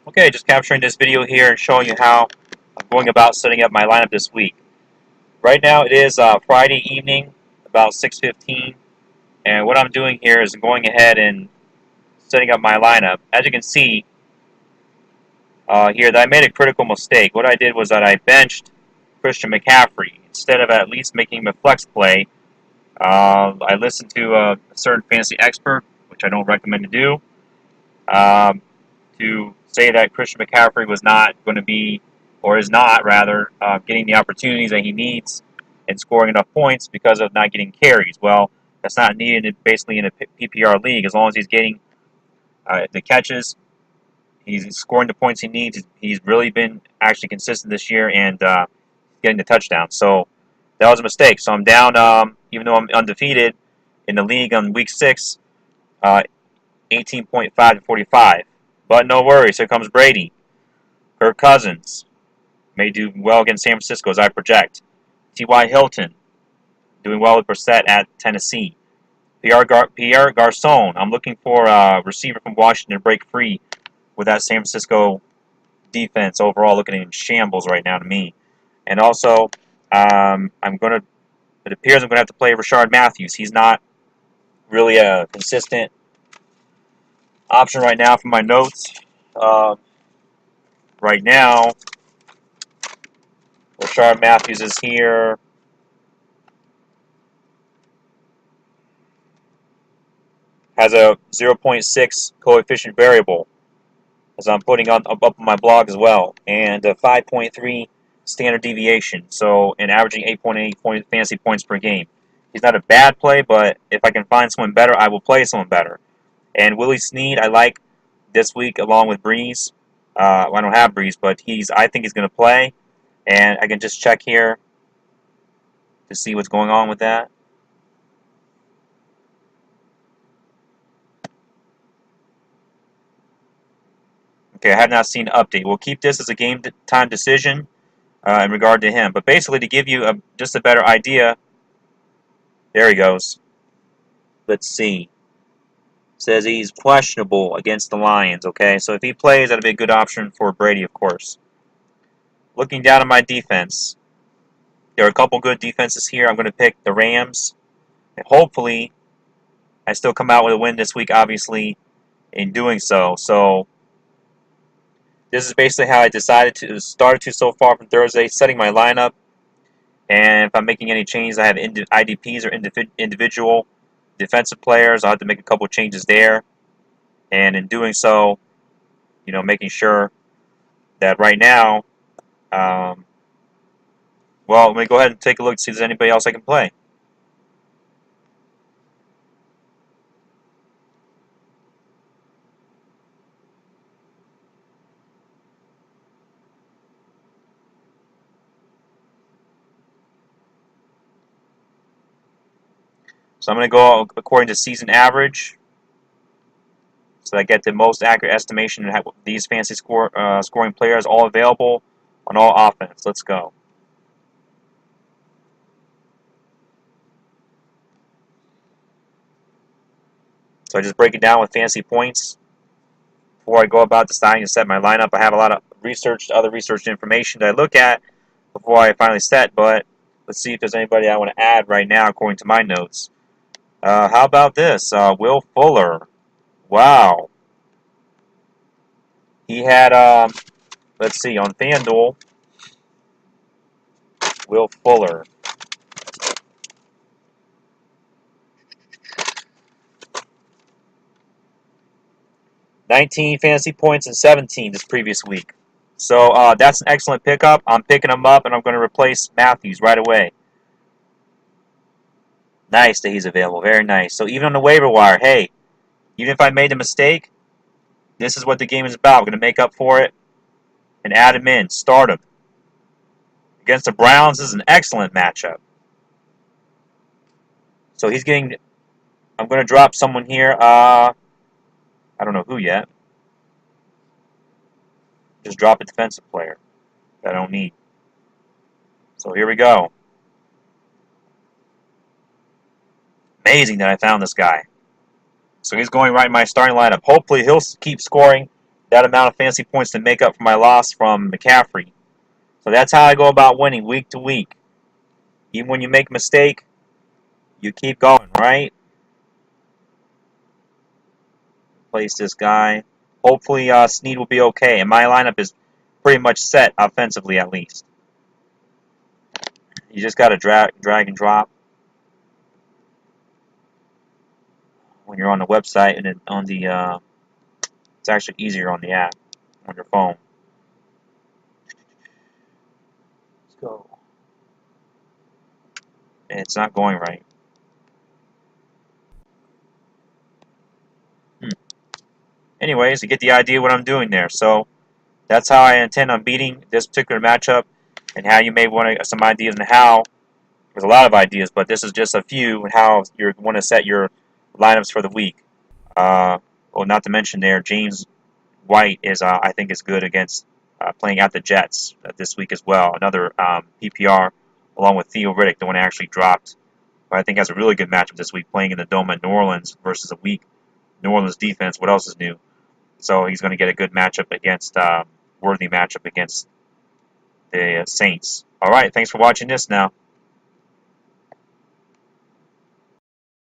Okay, just capturing this video here and showing you how I'm going about setting up my lineup this week. Right now it is Friday evening, about 6:15, and what I'm doing here is going ahead and setting up my lineup. As you can see here, that I made a critical mistake. What I did was that I benched Christian McCaffrey. Instead of at least making him a flex play, I listened to a certain fantasy expert, which I don't recommend to do, um, to say that Christian McCaffrey was not going to be, or is not rather, getting the opportunities that he needs and scoring enough points because of not getting carries. Well, that's not needed basically in a PPR league. As long as he's getting the catches, he's scoring the points he needs. He's really been actually consistent this year and getting the touchdown. So that was a mistake. So I'm down, even though I'm undefeated in the league on week 6, uh, 18.5 to 45. But no worries. Here comes Brady. Kirk Cousins may do well against San Francisco as I project. T.Y. Hilton doing well with Brissett at Tennessee. Pierre Garcon. I'm looking for a receiver from Washington to break free with that San Francisco defense overall looking in shambles right now to me. And also, it appears I'm going to have to play Rashard Matthews. He's not really a consistent option right now for my notes. Uh, right now, Rashard Matthews is here. Has a 0.6 coefficient variable, as I'm putting up on my blog as well, and a 5.3 standard deviation, so and averaging 8.8 fantasy points per game. He's not a bad play, but if I can find someone better, I will play someone better. And Willie Snead, I like this week along with Breeze. I don't have Breeze, but I think he's going to play, and I can just check here to see what's going on with that. Okay, I have not seen an update. We'll keep this as a game time decision in regard to him. But basically, to give you just a better idea, there he goes. Let's see. Says he's questionable against the Lions, okay? So if he plays, that'd be a good option for Brady, of course. Looking down at my defense, there are a couple good defenses here. I'm going to pick the Rams. And hopefully, I still come out with a win this week, obviously, in doing so. So this is basically how I decided to start to so far from Thursday, setting my lineup. And if I'm making any changes, I have IDPs or individual defensive players. I'll have to make a couple changes there. And in doing so, making sure that right now, um, well, let me go ahead and take a look to see if there's anybody else I can play. So I'm going to go according to season average, so I get the most accurate estimation of these fantasy scoring players all available on all offense. Let's go. So I just break it down with fantasy points before I go about deciding to set my lineup. I have a lot of other research information that I look at before I finally set, but let's see if there's anybody I want to add right now according to my notes. How about this? Will Fuller. Wow. He had, let's see, on FanDuel, Will Fuller. 19 fantasy points and 17 this previous week. So that's an excellent pickup. I'm picking him up, and I'm going to replace Matthews right away. Nice that he's available. Very nice. So even on the waiver wire, hey, even if I made a mistake, this is what the game is about. We're going to make up for it and add him in. Start him. Against the Browns, this is an excellent matchup. So he's getting... I'm going to drop someone here. I don't know who yet. Just drop a defensive player that I don't need. So here we go. Amazing that I found this guy. So he's going right in my starting lineup. Hopefully he'll keep scoring that amount of fantasy points to make up for my loss from McCaffrey. So that's how I go about winning week to week. Even when you make a mistake, you keep going, right? Place this guy. Hopefully, Snead will be okay. And my lineup is pretty much set offensively, at least. You just got to drag and drop when you're on the website, and then on the it's actually easier on the app on your phone. Let's go. And it's not going right. Anyways, you get the idea what I'm doing there. So that's how I intend on beating this particular matchup, and how you may want some ideas on how. There's a lot of ideas, but this is just a few on how you want to set your lineups for the week. Well, not to mention there, James White is I think is good against playing at the Jets this week as well. Another PPR along with Theo Riddick, the one I actually dropped, but I think has a really good matchup this week, playing in the Dome at New Orleans versus a weak New Orleans defense. What else is new? So he's going to get a good matchup against worthy matchup against the Saints. All right, thanks for watching this now.